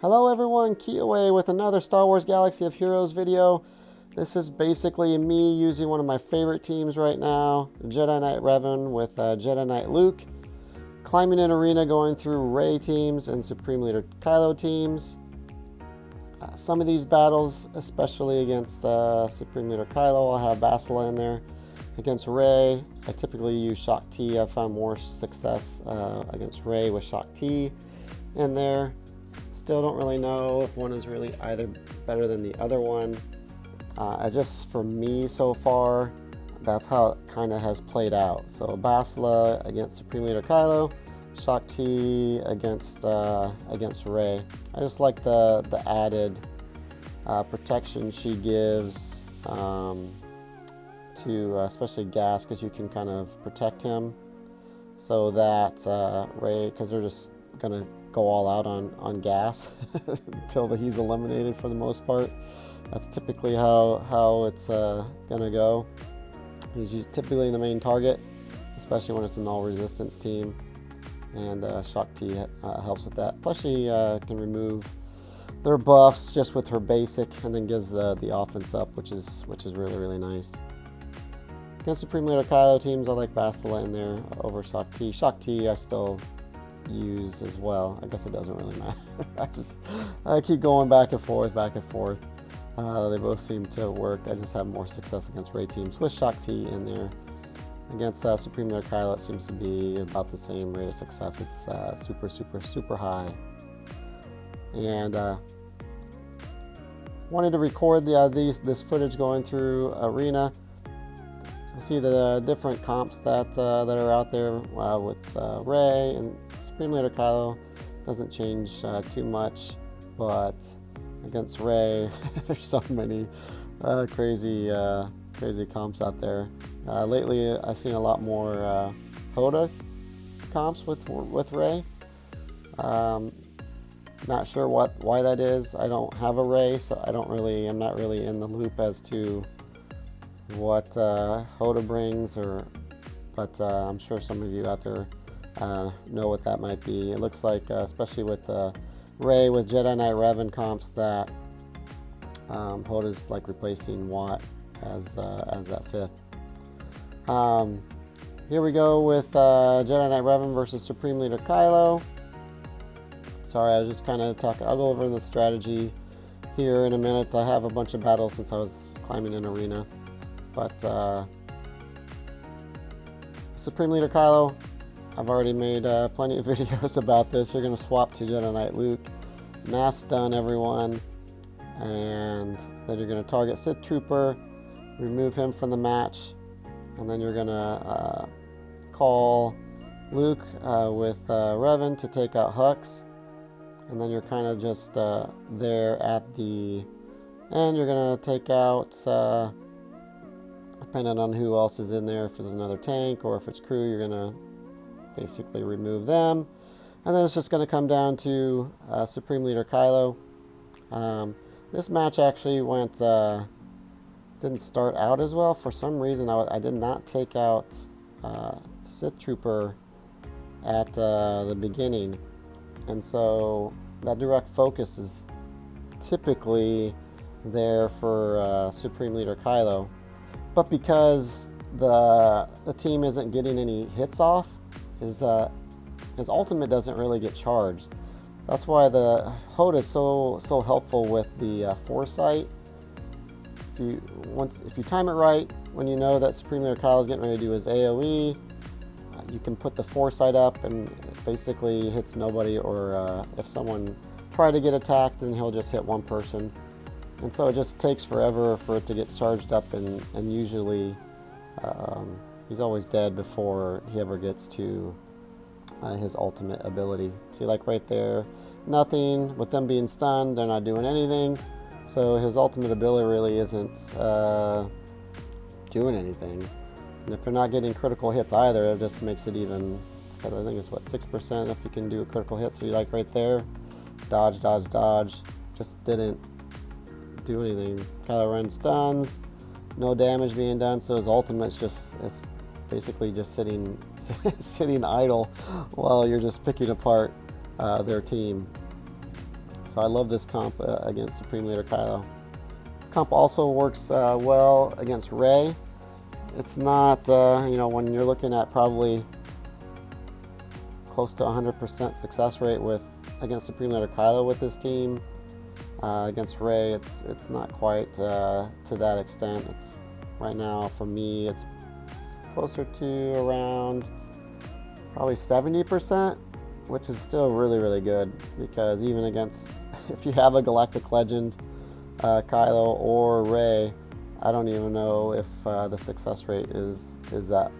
Hello everyone, Keyaway with another Star Wars Galaxy of Heroes video. This is basically me using one of my favorite teams right now, Jedi Knight Revan with Jedi Knight Luke, climbing an arena going through Rey teams and Supreme Leader Kylo teams. Some of these battles, especially against Supreme Leader Kylo, I'll have Bastila in there. Against Rey, I typically use Shock T. I've found more success against Rey with Shock T in there. Still don't really know if one is really either better than the other one. Just for me so far, that's how it kind of has played out. So Bastila against Supreme Leader Kylo, Shock T against Rey. I just like the added protection she gives to especially Gas, because you can kind of protect him so that Rey, because they're just gonna go all out on Gas until he's eliminated for the most part. That's typically how it's gonna go. He's typically the main target, especially when it's an all resistance team, and Shock T helps with that. Plus she can remove their buffs just with her basic, and then gives the offense up, which is really nice. Against Supreme Leader Kylo teams, I like Bastila in there over Shock T. Shock T I still use as well. I guess it doesn't really matter. I keep going back and forth. They both seem to work. I just have more success against Rey teams with Shock T in there. Against Supreme Leader Kylo, it seems to be about the same rate of success. It's super high. And wanted to record this footage going through Arena. You'll see the different comps that are out there with Rey and Supreme Leader Kylo. Doesn't change too much, but against Rey, there's so many crazy comps out there. Lately, I've seen a lot more Hoda comps with Rey. Not sure why that is. I don't have a Rey, so I'm not really in the loop as to what Hoda brings, but I'm sure some of you out there know what that might be. It looks like, especially with Rey with Jedi Knight Revan comps, that Hoda's like replacing Watt as that fifth. Here we go with Jedi Knight Revan versus Supreme Leader Kylo. Sorry, I was just kind of talking. I'll go over the strategy here in a minute. I have a bunch of battles since I was climbing an arena. But Supreme Leader Kylo, I've already made plenty of videos about this. You're going to swap to Jedi Knight Luke, mass stun everyone, and then you're going to target Sith Trooper, remove him from the match, and then you're going to call Luke with Revan to take out Hux, and then you're kind of just there at the end. You're going to take out, depending on who else is in there, if there's another tank or if it's crew, you're going to basically remove them. And then it's just going to come down to Supreme Leader Kylo. This match actually didn't start out as well. For some reason, I did not take out Sith Trooper at the beginning. And so that direct focus is typically there for Supreme Leader Kylo. But because the team isn't getting any hits off, his ultimate doesn't really get charged. That's why the Hoda is so helpful with the foresight. If you time it right, when you know that Supreme Leader Kylo is getting ready to do his AOE, you can put the foresight up and it basically hits nobody. Or if someone try to get attacked, then he'll just hit one person. And so it just takes forever for it to get charged up, and usually he's always dead before he ever gets to his ultimate ability. See, like right there, nothing. With them being stunned, they're not doing anything. So his ultimate ability really isn't doing anything. And if they're not getting critical hits either, it just makes it even, I think it's what, 6% if you can do a critical hit. So you like right there, dodge, just didn't do anything. Kylo Ren stuns, no damage being done, so his ultimate's it's basically just sitting idle while you're just picking apart their team. So I love this comp against Supreme Leader Kylo. This comp also works well against Rey. It's not, you know, when you're looking at probably close to 100% success rate against Supreme Leader Kylo with this team. Against Rey, it's not quite to that extent. It's right now for me, it's closer to around probably 70%, which is still really, really good, because even against, if you have a Galactic Legend, Kylo or Rey, I don't even know if the success rate is that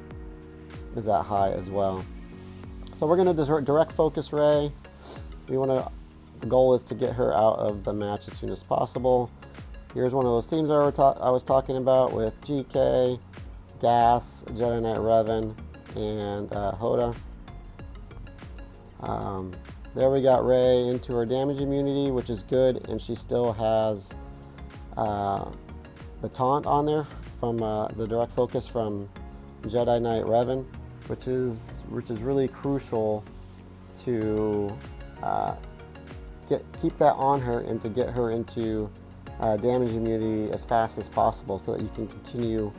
high as well. So we're going to direct focus Rey. The goal is to get her out of the match as soon as possible. Here's one of those teams I was talking about with GK, Gas, Jedi Knight Revan, and Hoda. There we got Rey into her damage immunity, which is good, and she still has the taunt on there from the direct focus from Jedi Knight Revan, which is really crucial to keep that on her and to get her into damage immunity as fast as possible, so that you can continue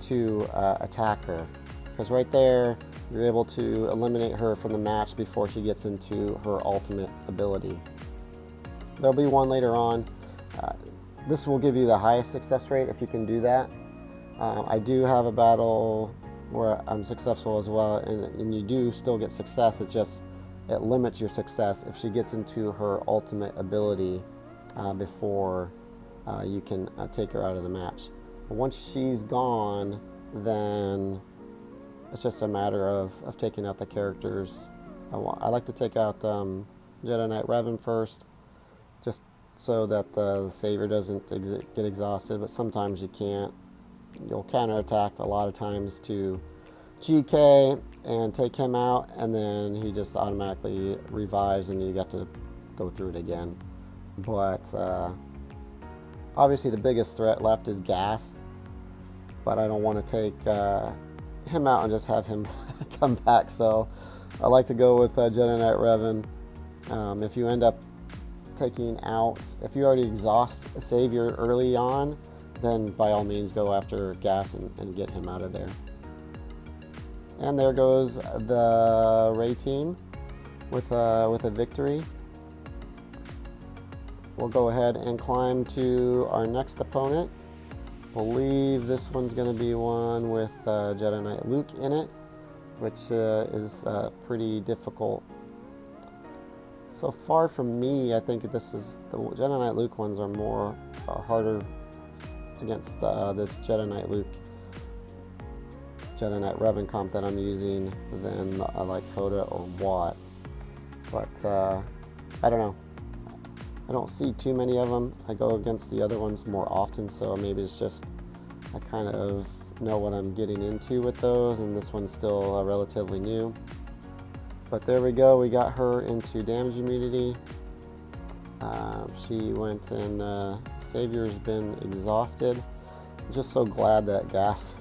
to attack her. Because right there, you're able to eliminate her from the match before she gets into her ultimate ability. There'll be one later on. This will give you the highest success rate if you can do that. I do have a battle where I'm successful as well, and you do still get success. It's just it limits your success if she gets into her ultimate ability before you can take her out of the match. But once she's gone, then it's just a matter of taking out the characters. I like to take out Jedi Knight Revan first, just so that the Savior doesn't get exhausted, but sometimes you can't. You'll counterattack a lot of times to GK and take him out, and then he just automatically revives and you got to go through it again. But obviously the biggest threat left is Gas, but I don't want to take him out and just have him come back, so I like to go with Jedi Knight Revan. If you end up taking out, if you already exhaust Savior early on, then by all means go after Gas and get him out of there. And there goes the Rey team with a victory. We'll go ahead and climb to our next opponent. Believe this one's going to be one with Jedi Knight Luke in it, which is pretty difficult. So far from me, I think this is the Jedi Knight Luke ones are harder against this Jedi Knight Luke, Jedi Knight Revan comp that I'm using than I like Hoda or Watt. But I don't know. I don't see too many of them. I go against the other ones more often, so maybe it's just I kind of know what I'm getting into with those, and this one's still relatively new. But there we go. We got her into damage immunity. She went and Savior's been exhausted. I'm just so glad that Gas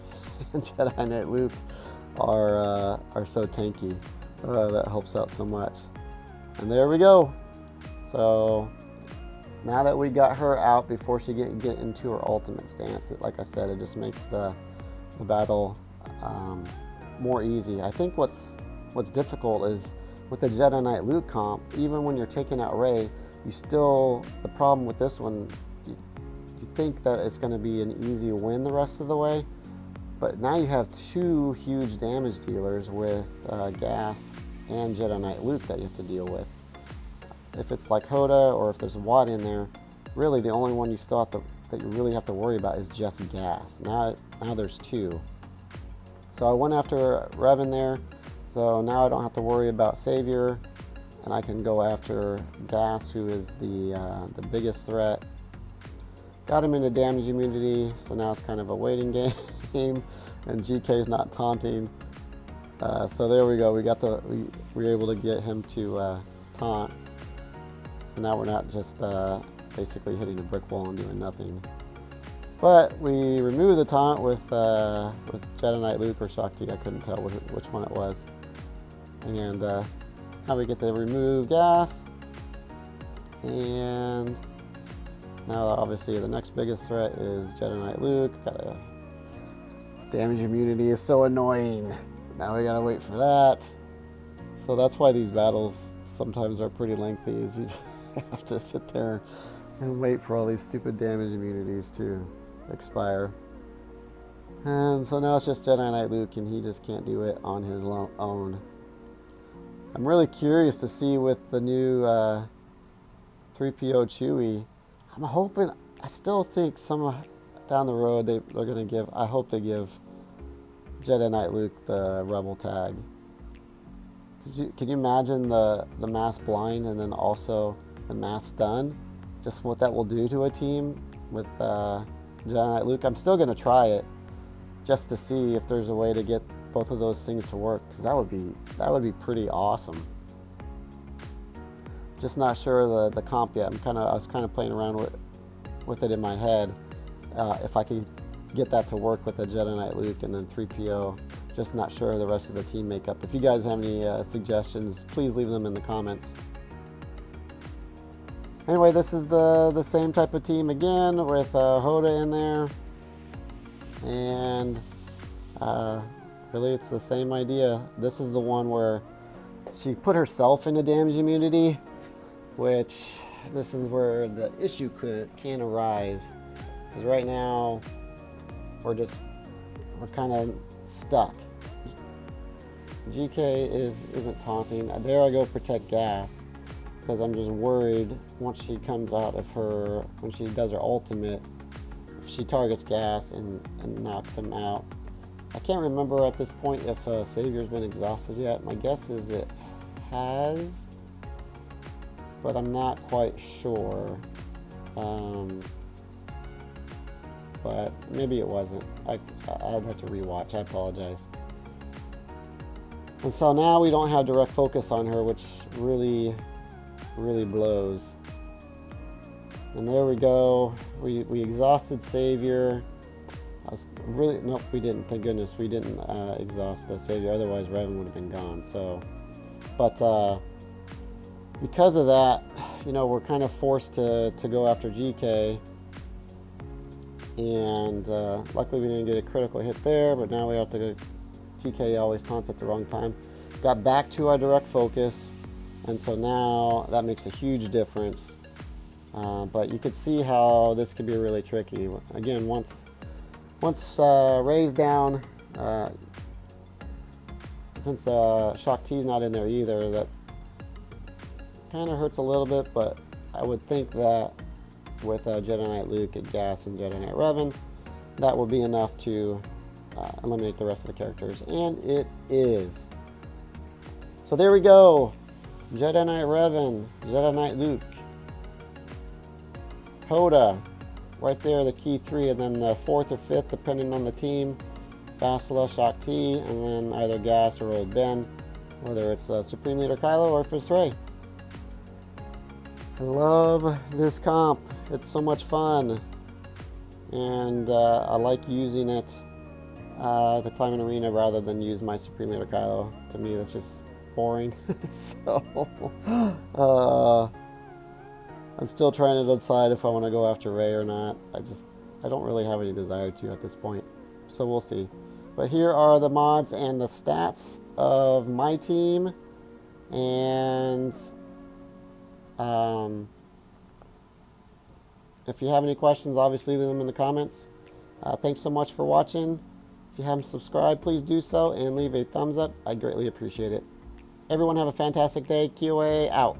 and Jedi Knight Luke are so tanky. That helps out so much. And there we go. So now that we got her out before she get into her ultimate stance, like I said, it just makes the battle more easy. I think what's difficult is with the Jedi Knight Luke comp, even when you're taking out Rey, the problem with this one, you think that it's going to be an easy win the rest of the way, but now you have two huge damage dealers with Gas and Jedi Knight Luke that you have to deal with. If it's like Hoda or if there's a Watt in there, really the only one you still have that you really have to worry about is just Gas. Now there's two. So I went after Revan there, so now I don't have to worry about Savior, and I can go after Gas, who is the biggest threat. Got him into damage immunity, so now it's kind of a waiting game, and GK's not taunting. So there we go. We were able to get him to taunt. So now we're not just basically hitting a brick wall and doing nothing. But we removed the taunt with Jedi Knight Luke or Shakti. I couldn't tell which one it was. And now we get to remove Gas. And now obviously the next biggest threat is Jedi Knight Luke. Damage immunity is so annoying. Now we gotta wait for that. So that's why these battles sometimes are pretty lengthy, is you have to sit there and wait for all these stupid damage immunities to expire. And so now it's just Jedi Knight Luke, and he just can't do it on his own. I'm really curious to see with the new 3PO Chewie. I'm hoping, I still think some down the road they're going to give, I hope they give Jedi Knight Luke the Rebel tag. Can you imagine the mass blind and then also the mass stun? Just what that will do to a team with Jedi Knight Luke. I'm still going to try it just to see if there's a way to get both of those things to work, because that would be pretty awesome. Just not sure the comp yet. I was kind of playing around with it in my head. If I could get that to work with a Jedi Knight Luke and then 3PO. Just not sure of the rest of the team makeup. If you guys have any suggestions, please leave them in the comments. Anyway, this is the same type of team again with Hoda in there. And really it's the same idea. This is the one where she put herself into damage immunity, which this is where the issue can arise. Because right now we're kind of stuck. GK isn't taunting. There I go protect gas, because I'm just worried once she comes out of when she does her ultimate, if she targets gas and knocks him out. I can't remember at this point if Savior's been exhausted yet. My guess is it has, but I'm not quite sure. But maybe it wasn't. I'd have to rewatch. I apologize. And so now we don't have direct focus on her, which really, really blows. And there we go. We exhausted Savior. Nope, we didn't. Thank goodness we didn't exhaust the Savior. Otherwise, Revan would have been gone. So, but because of that, we're kind of forced to go after GK. And luckily we didn't get a critical hit there, but now we have to go. GK always taunts at the wrong time. Got back to our direct focus, and so now that makes a huge difference. But you could see how this could be really tricky. Again, once Rey's down, since Shock T's not in there either, that kind of hurts a little bit, but I would think that with Jedi Knight Luke and Gas and Jedi Knight Revan, that will be enough to eliminate the rest of the characters, and it is. So there we go. Jedi Knight Revan, Jedi Knight Luke, Hoda, right there, the key three, and then the fourth or fifth, depending on the team, Bastila, Shock T, and then either Gas or Old Ben, whether it's Supreme Leader Kylo or if it's Rey. I love this comp. It's so much fun, and I like using it to climb an arena rather than use my Supreme Leader Kylo. To me, that's just boring. So I'm still trying to decide if I want to go after Rey or not. I don't really have any desire to at this point, so we'll see. But here are the mods and the stats of my team, and if you have any questions, obviously leave them in the comments. Thanks so much for watching. If you haven't subscribed, please do so and leave a thumbs up. I'd greatly appreciate it. Everyone have a fantastic day. KOA out.